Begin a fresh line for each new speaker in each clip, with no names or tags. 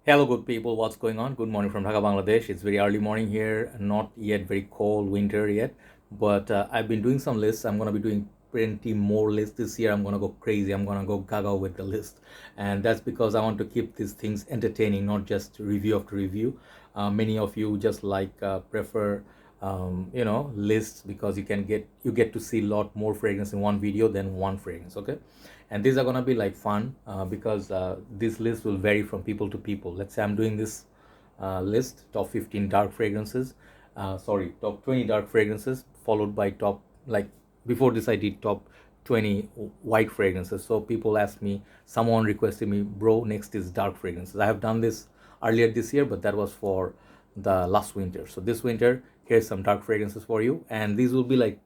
Hello, good people. What's going on? Good morning from Dhaka, Bangladesh. It's very early morning here, not yet very cold winter yet, but I've been doing some lists. I'm gonna be doing plenty more lists this year. I'm gonna go crazy. I'm gonna go gaga with the list, and that's because I want to keep these things entertaining, not just review after review. Many of you just prefer lists because you get to see a lot more fragrance in one video than one fragrance. Okay, and these are gonna be like fun because this list will vary from people to people. Let's say I'm doing this list top 15 dark fragrances, top 20 dark fragrances, followed by top, like, before this I did top 20 white fragrances. So people asked me, someone requested me, bro, next is dark fragrances. I have done this earlier this year, but that was for the last winter. So this winter, here's some dark fragrances for you, and these will be like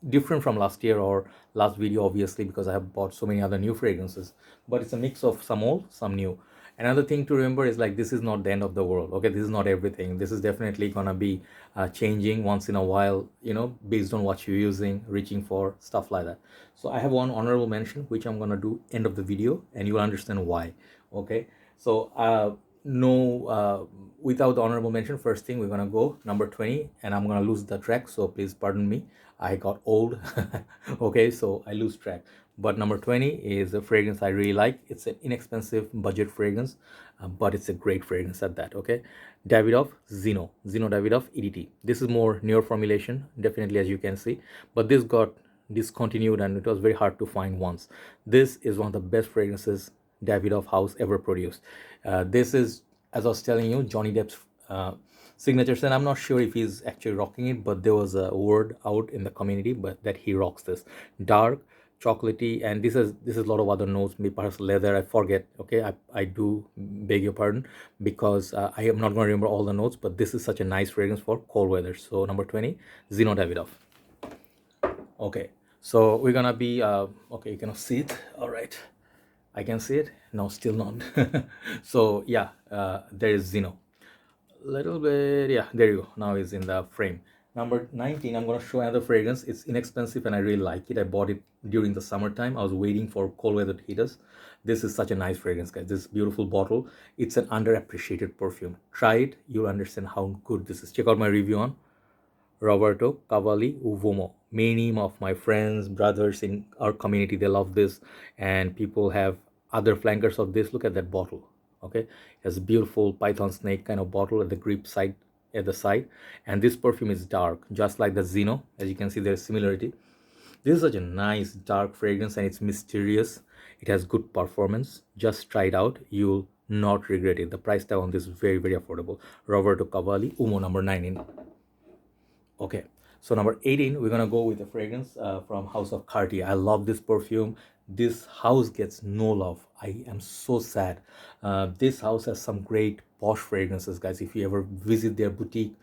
different from last year or last video, obviously, because I have bought so many other new fragrances, but it's a mix of some old, some new. Another thing to remember is, like, this is not the end of the world. Okay, this is not everything. This is definitely gonna be changing once in a while, based on what you're using, reaching for, stuff like that. So I have one honorable mention which I'm gonna do end of the video, and you will understand why. Okay, so no without the honorable mention, first thing we're gonna go number 20, and I'm gonna lose the track, so please pardon me. I got old. Okay, so I lose track. But number 20 is a fragrance I really like. It's an inexpensive budget fragrance, but it's a great fragrance at that. Okay, Davidoff Zino Davidoff EDT. This is more newer formulation, definitely, as you can see, but this got discontinued and it was very hard to find once. This is one of the best fragrances Davidoff house ever produced. This is, as I was telling you, Johnny Depp's signatures, and I'm not sure if he's actually rocking it, but there was a word out in the community but that he rocks this dark chocolatey, and this is a lot of other notes, maybe perhaps leather, I forget. Okay, I do beg your pardon, because I am not going to remember all the notes, but this is such a nice fragrance for cold weather. So number 20, Zino Davidoff. Okay, so we're gonna be okay, you cannot see it. All right, I can see it no, still not. So yeah, there is Zino, little bit, yeah, there you go, now it's in the frame. Number 19, I'm going to show another fragrance. It's inexpensive and I really like it. I bought it during the summertime. I was waiting for cold weather to hit us. This is such a nice fragrance, guys. This beautiful bottle. It's an underappreciated perfume. Try it, you'll understand how good this is. Check out my review on Roberto Cavalli Uomo. Many of my friends, brothers in our community, they love this, and people have other flankers of this. Look at that bottle. Okay, it has a beautiful python snake kind of bottle at the grip side, at the side, and this perfume is dark, just like the Zino. As you can see, there's similarity. This is such a nice dark fragrance, and it's mysterious. It has good performance. Just try it out. You'll not regret it. The price tag on this is very, very affordable. Roberto Cavalli Uomo, number 9. Okay, so number 18, we're gonna go with a fragrance from House of Cartier. I love this perfume. This house gets no love. I am so sad. This house has some great posh fragrances, guys. If you ever visit their boutique,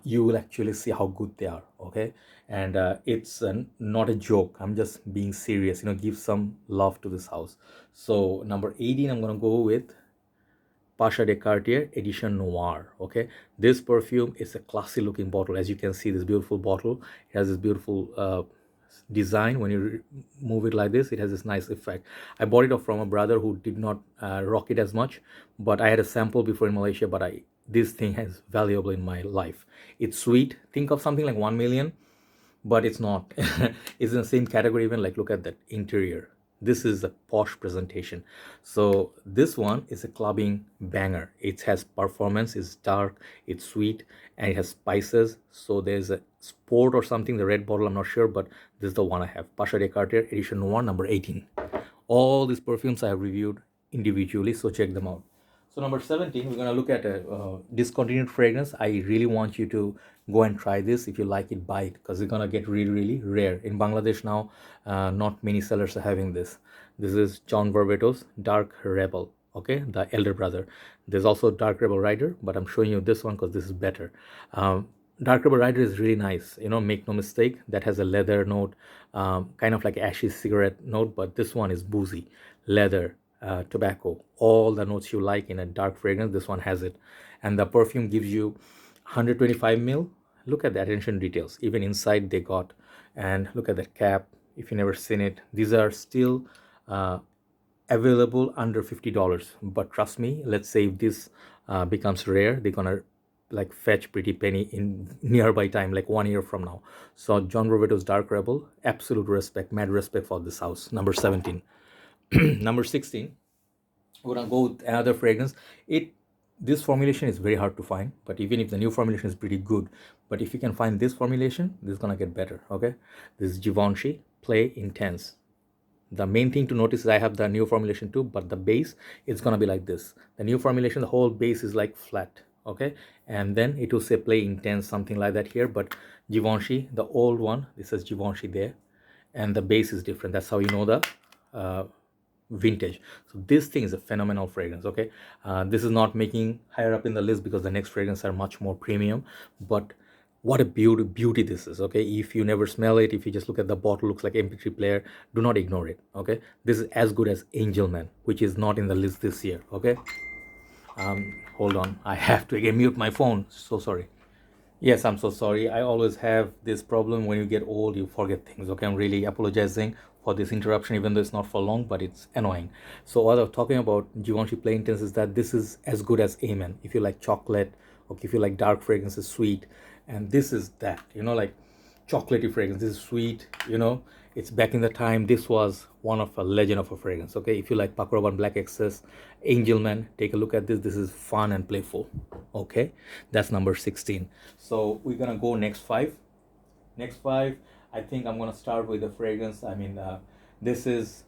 you will actually see how good they are. Okay, and it's not a joke. I'm just being serious. Give some love to this house. So number 18, I'm gonna go with Pasha de Cartier Edition Noir. Okay, this perfume is a classy looking bottle. As you can see, this beautiful bottle, it has this beautiful design. When you move it like this, it has this nice effect. I bought it off from a brother who did not rock it as much, but I had a sample before in Malaysia. But this thing is valuable in my life. It's sweet. Think of something like 1 million, but it's not. It's in the same category. Even, like, look at that interior. This is a posh presentation. So this one is a clubbing banger. It has performance, it's dark, it's sweet, and it has spices. So there's a sport or something, the red bottle, I'm not sure, but this is the one I have. Pasha de Cartier Edition Noir, number 18. All these perfumes I have reviewed individually, so check them out. So number 17, we're gonna look at a discontinued fragrance. I really want you to go and try this. If you like it, buy it, because it's gonna get really, really rare in Bangladesh now. Not many sellers are having this. This is John Varvatos Dark Rebel. Okay, the elder brother. There's also Dark Rebel Rider, but I'm showing you this one because this is better. Dark Rebel Rider is really nice. Make no mistake, that has a leather note, kind of like ashy cigarette note, but this one is boozy, leather, tobacco, all the notes you like in a dark fragrance. This one has it, and the perfume gives you 125 ml. Look at the attention details. Even inside they got, and look at that cap. If you never seen it, these are still available under $50. But trust me, let's say if this becomes rare, they're gonna like fetch pretty penny in nearby time, like 1 year from now. So John Roberto's Dark Rebel, absolute respect, mad respect for this house. Number 17. Number 16, we're gonna go with another fragrance. This formulation is very hard to find, but even if the new formulation is pretty good, but if you can find this formulation, this is gonna get better. Okay, this is Givenchy Play Intense. The main thing to notice is I have the new formulation too, but the base is gonna be like this. The new formulation, the whole base is like flat. Okay, and then it will say Play Intense, something like that here. But Givenchy, the old one, this says Givenchy there, and the base is different. That's how you know the vintage. So this thing is a phenomenal fragrance. Okay, this is not making higher up in the list because the next fragrances are much more premium, but what a beauty this is. Okay, if you never smell it, if you just look at the bottle, looks like MP3 player, do not ignore it. Okay, this is as good as Angel Man, which is not in the list this year. Okay, hold on, I have to again mute my phone, so sorry. Yes, I'm so sorry. I always have this problem. When you get old, you forget things. Okay, I'm really apologizing for this interruption, even though it's not for long, but it's annoying. So what I was talking about Givenchy Play Intense is that this is as good as Amen. If you like chocolate, or if you like dark fragrances, sweet, and this is that, like chocolatey fragrance. This is sweet, it's back in the time. This was one of a legend of a fragrance. Okay, if you like Paco Rabanne Black Excess, Angel Man, take a look at this. This is fun and playful. Okay, that's number 16. So we're gonna go next five. I think I'm gonna start with the fragrance. This is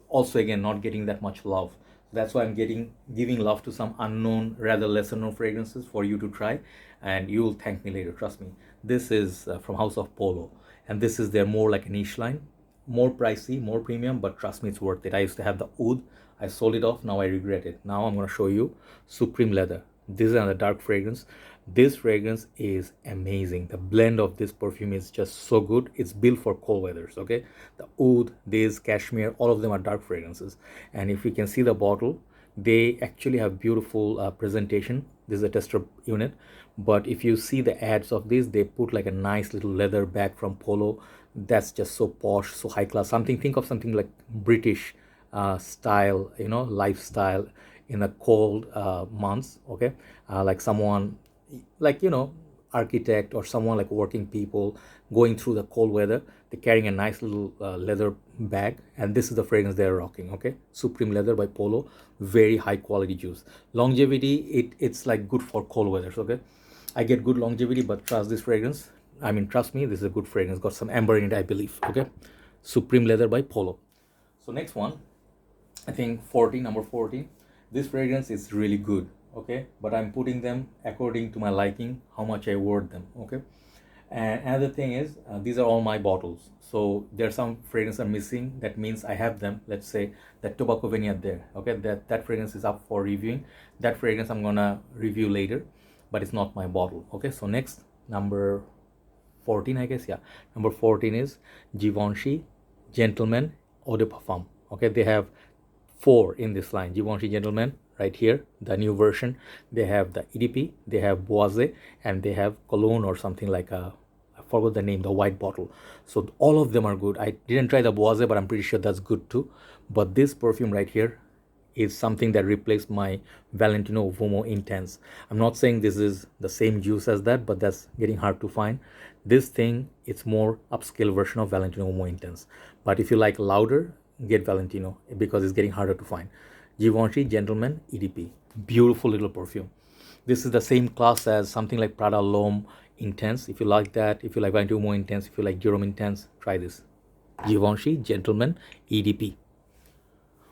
also again not getting that much love. That's why I'm giving love to some unknown, rather lesser known fragrances for you to try, and you'll thank me later, trust me. This is from House of Polo, and this is their more like a niche line, more pricey, more premium, but trust me, it's worth it. I used to have the Oud, I sold it off, now I regret it. Now I'm going to show you Supreme Leather. This is another dark fragrance. This fragrance is amazing. The blend of this perfume is just so good. It's built for cold weathers. Okay, the Oud, this Cashmere, all of them are dark fragrances. And if you can see the bottle, they actually have beautiful presentation. This is a tester unit, but if you see the ads of this, they put like a nice little leather bag from Polo. That's just so posh, so high class. Think of something like British style, lifestyle in the cold months. Okay, like someone like architect or someone like working people going through the cold weather, they're carrying a nice little leather bag, and this is the fragrance they're rocking. Okay, Supreme Leather by Polo, very high quality juice. Longevity, it's like good for cold weathers. Okay, I get good longevity, but trust this fragrance. Trust me, this is a good fragrance. Got some amber in it, I believe. Okay, Supreme Leather by Polo. So next one, I think 14, number 14. This fragrance is really good. Okay, but I'm putting them according to my liking, how much I word them. Okay, and another thing is these are all my bottles, so there are some fragrances are missing. That means I have them. Let's say that Tobacco Vineyard there. Okay, that fragrance is up for reviewing. That fragrance I'm gonna review later, but it's not my bottle. Okay, so next, number 14, I guess. Yeah, number 14 is Givenchy Gentleman Eau de Parfum. Okay, they have 4 in this line. Givenchy Gentleman right here, the new version. They have the EDP, they have Boise, and they have Cologne or something like I forgot the name, the white bottle. So all of them are good. I didn't try the Boise, but I'm pretty sure that's good too. But this perfume right here is something that replaced my Valentino Uomo Intense. I'm not saying this is the same juice as that, but that's getting hard to find. This thing, it's more upscale version of Valentino Uomo Intense. But if you like louder, get Valentino because it's getting harder to find. Givenchy Gentleman EDP, beautiful little perfume. This is the same class as something like Prada L'Homme Intense. If you like that, if you like Valentino Uomo Intense, if you like Dior Intense, try this. Givenchy Gentleman EDP.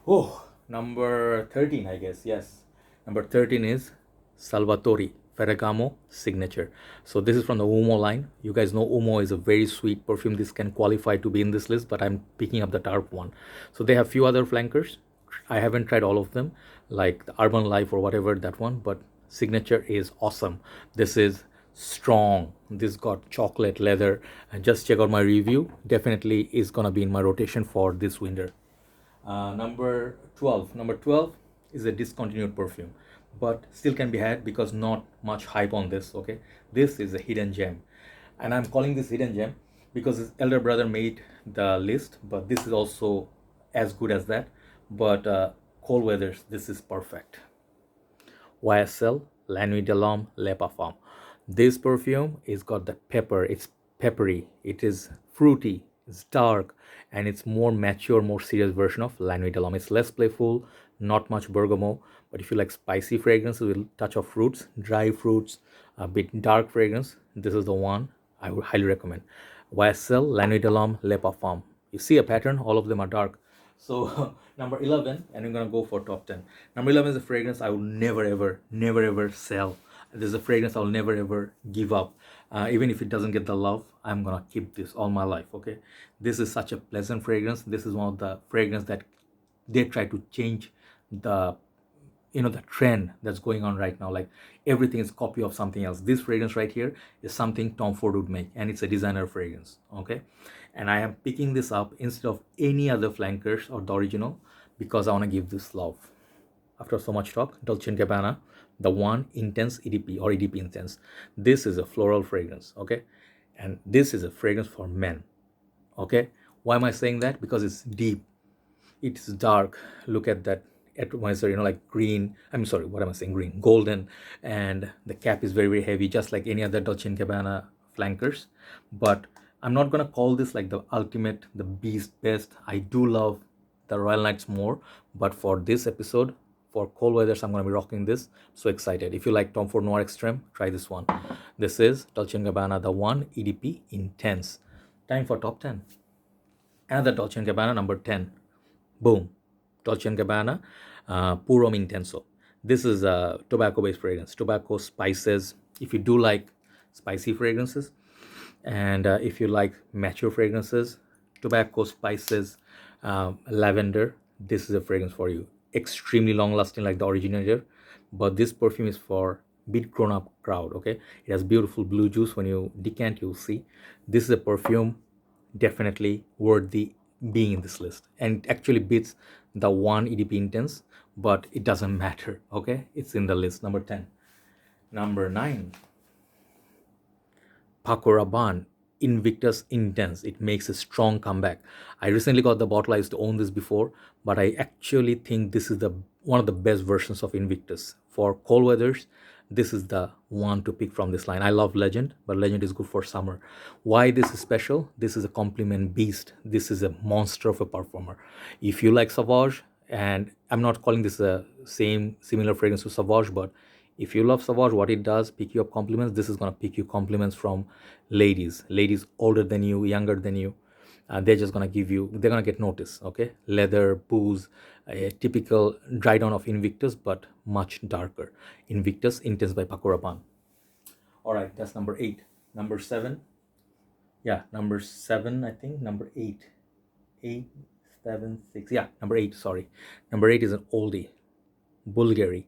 Oh, number 13, I guess. Yes, number 13 is Salvatore Ferragamo Signature. So this is from the Uomo line. You guys know Uomo is a very sweet perfume. This can qualify to be in this list, but I'm picking up the dark one. So they have few other flankers. I haven't tried all of them, like the Urban Life or whatever, that one, but Signature is awesome. This is strong. This got chocolate leather, and just check out my review. Definitely is gonna be in my rotation for this winter. Number 12 is a discontinued perfume, but still can be had because not much hype on this. Okay, this is a hidden gem, and I'm calling this hidden gem because his elder brother made the list, but this is also as good as that. but cold weathers, this is perfect. YSL La Nuit de l'Homme Le Parfum. This perfume is got the pepper. It's peppery. It is fruity. It's dark, and it's more mature, more serious version of La Nuit de l'Homme. It's less playful, not much bergamot. But if you like spicy fragrances with a touch of fruits, dry fruits, a bit dark fragrance, this is the one I would highly recommend. YSL La Nuit de l'Homme Le Parfum. You see a pattern. All of them are dark. So number 11, and I'm gonna go for top 10. Number 11 is a fragrance I will never ever, never ever sell. This is a fragrance I'll never ever give up. Even if it doesn't get the love, I'm gonna keep this all my life. Okay, this is such a pleasant fragrance. This is one of the fragrance that they try to change the the trend that's going on right now. Like everything is copy of something else. This fragrance right here is something Tom Ford would make, and it's a designer fragrance. Okay, and I am picking this up instead of any other flankers or the original because I want to give this love. After so much talk, Dolce & Gabbana, the one Intense EDP or EDP Intense. This is a floral fragrance. Okay, and this is a fragrance for men. Okay, why am I saying that? Because it's deep, it's dark. Look at that atomizer, like green. I'm sorry, what am I saying? Green, golden, and the cap is very, very heavy, just like any other Dolce & Gabbana flankers. But I'm not gonna call this like the ultimate, the beast best. I do love the Royal Knights more, but for this episode, for cold weathers, I'm gonna be rocking this. So excited. If you like Tom Ford Noir Extreme, try this one. This is Dolce & Gabbana, the one EDP Intense. Time for top 10. Another Dolce & Gabbana, number 10. Boom. Dolce & Gabbana Puro Intenso. This is a tobacco-based fragrance. Tobacco, spices. If you do like spicy fragrances, and if you like mature fragrances, tobacco, spices, lavender, this is a fragrance for you. Extremely long-lasting like the originator, but this perfume is for bit grown-up crowd. Okay, it has beautiful blue juice. When you decant, you'll see this is a perfume definitely worthy being in this list, and it actually beats the one EDP Intense, but it doesn't matter. Okay, it's in the list. Number 10. Number 9, Paco Rabanne Invictus Intense. It makes a strong comeback. I recently got the bottle. I used to own this before, but I actually think this is the one of the best versions of Invictus for cold weathers. This is the one to pick from this line. I love Legend, but Legend is good for summer. Why this is special? This is a compliment beast. This is a monster of a performer. If you like Sauvage, and I'm not calling this a similar fragrance to Sauvage, but if you love Sauvage, what it does, pick you up compliments. This is gonna pick you compliments from ladies older than you, younger than you. They're just gonna give you, they're gonna get notice. Okay, leather, booze, a typical dry down of Invictus, but much darker. Invictus Intense by Paco Rabanne. All right, that's number 8. Number 7, yeah, number 7, I think. Number 8, 8, 7, 6, yeah, number 8. Sorry, number 8 is an oldie. Bvlgari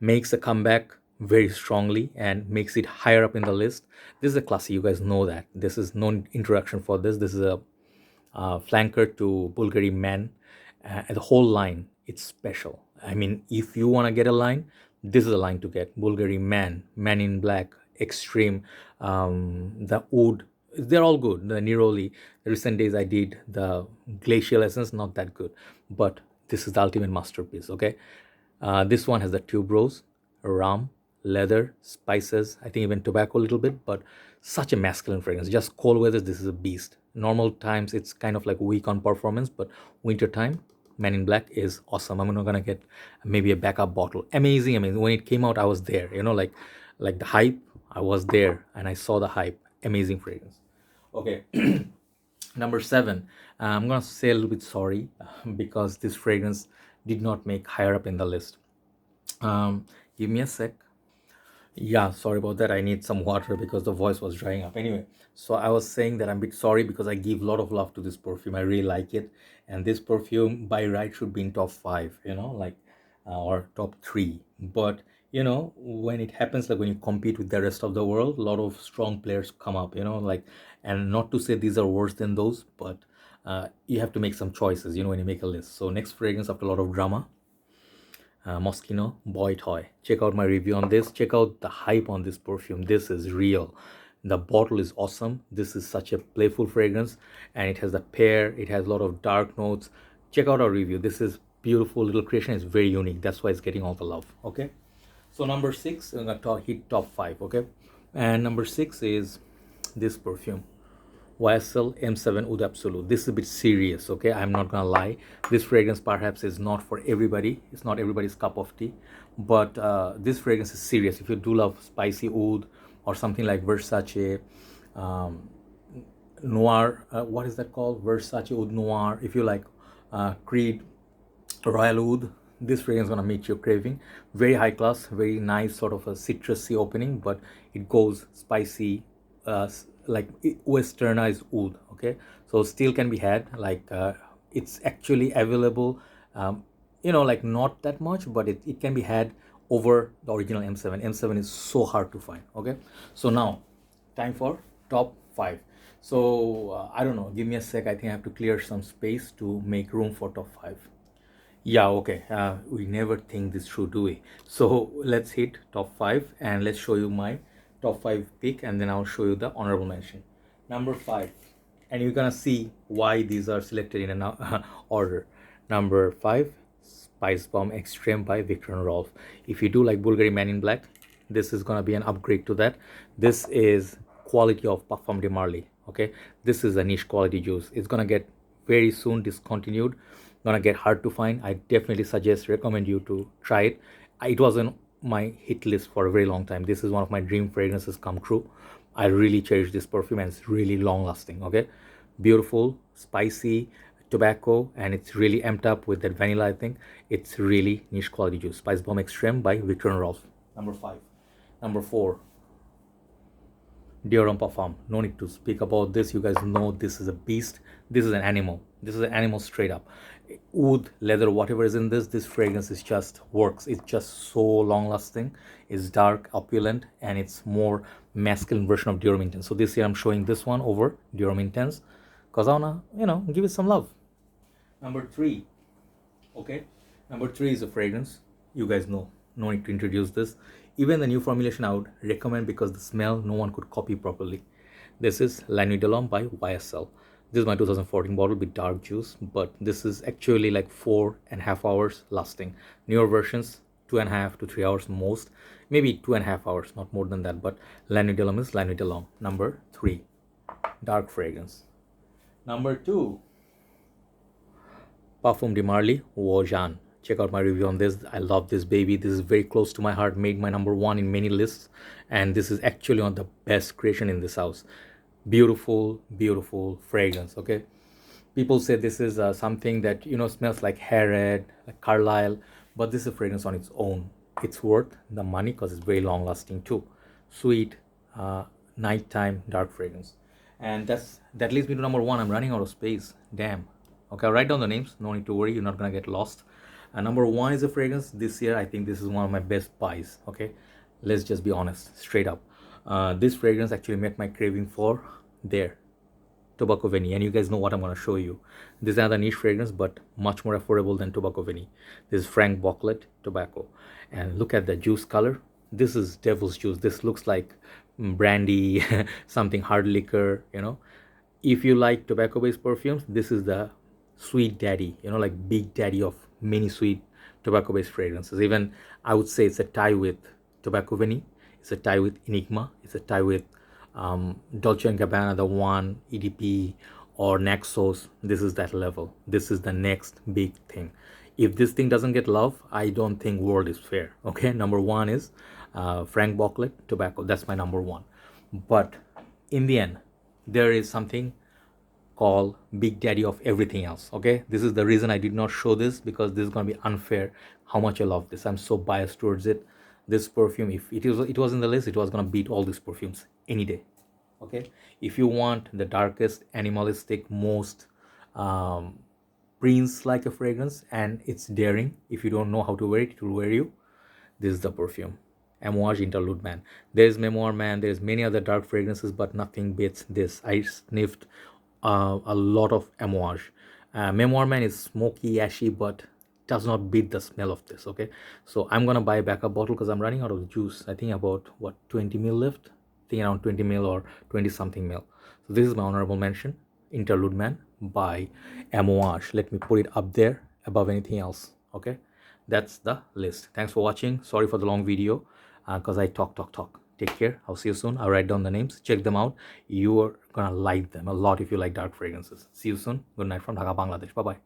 makes a comeback very strongly and makes it higher up in the list. This is a classic, you guys know that. This is no introduction for this. This is a flanker to Bvlgari Man. The whole line, it's special. I mean, if you want to get a line, this is a line to get. Bvlgari Man, Man in Black, Extreme, the Oud, they're all good. The Neroli, the recent days I did the Glacial Essence, not that good, but this is the ultimate masterpiece. Okay, this one has the tuberose, rum, leather, spices, I think even tobacco a little bit, but such a masculine fragrance. Just cold weather, this is a beast. Normal times, it's kind of like weak on performance, but winter time, Man in Black is awesome. I'm not gonna get maybe a backup bottle. Amazing, amazing. When it came out, I was there. Like the hype, I was there and I saw the hype. Amazing fragrance. Okay, number 7. I'm gonna say a little bit sorry because this fragrance did not make higher up in the list. Give me a sec. Yeah, sorry about that. I need some water because the voice was drying up. Anyway, so I was saying that I'm a bit sorry because I give a lot of love to this perfume. I really like it, and this perfume by right should be in top 5, like or top 3. But when it happens, like when you compete with the rest of the world, a lot of strong players come up. Like, and not to say these are worse than those, but you have to make some choices. When you make a list. So next fragrance after a lot of drama, Moschino Boy Toy. Check out my review on this. Check out the hype on this perfume. This is real. The bottle is awesome. This is such a playful fragrance, and it has a pear. It has a lot of dark notes. Check out our review. This is beautiful little creation. It's very unique. That's why it's getting all the love. Okay. So number 6, I'm gonna hit top 5. Okay. And number 6 is this perfume, YSL M7 Oud Absolu. This is a bit serious, okay? I'm not gonna lie. This fragrance perhaps is not for everybody. It's not everybody's cup of tea. But this fragrance is serious. If you do love spicy oud or something like Versace Noir, what is that called? Versace Oud Noir. If you like Creed Royal Oud, this fragrance is gonna meet your craving. Very high class, very nice, sort of a citrusy opening, but it goes spicy, like westernized oud. Okay, so still can be had. Like it's actually available, like not that much, but it can be had over the original M7. M7 is so hard to find. Okay, so now time for top 5. So I don't know, give me a sec. I think I have to clear some space to make room for top 5. Yeah, okay. We never think this through, do we? So let's hit top 5 and let's show you my top 5 pick, and then I'll show you the honorable mention. Number 5, and you're gonna see why these are selected in an order. Number 5, Spicebomb Extreme by Viktor&Rolf. If you do like Bvlgari Man In Black, this is gonna be an upgrade to that. This is quality of Parfum de Marly. Okay, this is a niche quality juice. It's gonna get very soon discontinued, gonna get hard to find. I definitely recommend you to try it. It was on my hit list for a very long time. This is one of my dream fragrances come true. I really cherish this perfume, and it's really long lasting. Okay, beautiful, spicy tobacco, and it's really amped up with that vanilla. I think it's really niche quality juice. Spicebomb Extreme by Viktor&Rolf. Number 5. Number 4, Dior Parfum. No need to speak about this. You guys know this is a beast. This is an animal. This is an animal straight up. Oud, leather, whatever is in this fragrance is just works. It's just so long lasting. It's dark, opulent, and it's more masculine version of Dior Intense. So this year I'm showing this one over Dior Intense because I wanna, give it some love. Number 3. Okay. Number 3 is a fragrance. You guys know. No need to introduce this. Even the new formulation I would recommend because the smell no one could copy properly. This is La Nuit de l'Homme by YSL. This is my 2014 bottle with dark juice, but this is actually like 4.5 hours lasting. Newer versions 2.5 to 3 hours most, maybe 2.5 hours, not more than that. But La Nuit de l'Homme is La Nuit de l'Homme. Number 3, dark fragrance. Number 2, Parfum de Marly Oajan. Check out my review on this. I love this baby. This is very close to my heart, made my number 1 in many lists, and this is actually one of the best creation in this house. Beautiful, beautiful fragrance. Okay, people say this is something that smells like Harrod, like Carlisle, but this is a fragrance on its own. It's worth the money because it's very long lasting too. Sweet, nighttime dark fragrance. And that leads me to number 1. I'm running out of space, damn. Okay, I'll write down the names, no need to worry, you're not gonna get lost. Number 1 is a fragrance. This year I think this is one of my best buys. Okay, let's just be honest, straight up. This fragrance actually met my craving for their Tobacco Veni, and you guys know what I'm going to show you. This is another niche fragrance, but much more affordable than Tobacco Veni. This is Franck Boclet tobacco, and look at the juice color. This is devil's juice. This looks like brandy, something hard liquor. If you like tobacco based perfumes, this is the sweet daddy, like big daddy of many sweet tobacco based fragrances. Even I would say it's a tie with Tobacco Veni, it's a tie with Enigma, it's a tie with Dolce Gabbana, the One, EDP, or Naxos. This is that level. This is the next big thing. If this thing doesn't get love, I don't think world is fair. Okay, number 1 is Franck Boclet tobacco. That's my number 1. But in the end, there is something called big daddy of everything else. Okay, this is the reason I did not show this, because this is going to be unfair how much I love this. I'm so biased towards it. This perfume, if it was in the list, it was going to beat all these perfumes any day. Okay, if you want the darkest, animalistic, most prince like a fragrance, and it's daring, if you don't know how to wear it, it will wear you, this is the perfume. Amouage Interlude Man. There's Memoir Man, there's many other dark fragrances, but nothing beats this. I sniffed a lot of Amouage. Memoir Man is smoky, ashy, but does not beat the smell of this. Okay, so I'm gonna buy a backup bottle because I'm running out of juice. I think about 20 ml left. I think around 20 ml or 20 something ml. So this is my honorable mention, Interlude Man by Amouage. Let me put it up there above anything else. Okay, that's the list. Thanks for watching. Sorry for the long video because I talk. Take care. I'll see you soon. I'll write down the names. Check them out. You are gonna like them a lot if you like dark fragrances. See you soon. Good night from Dhaka, Bangladesh. Bye bye.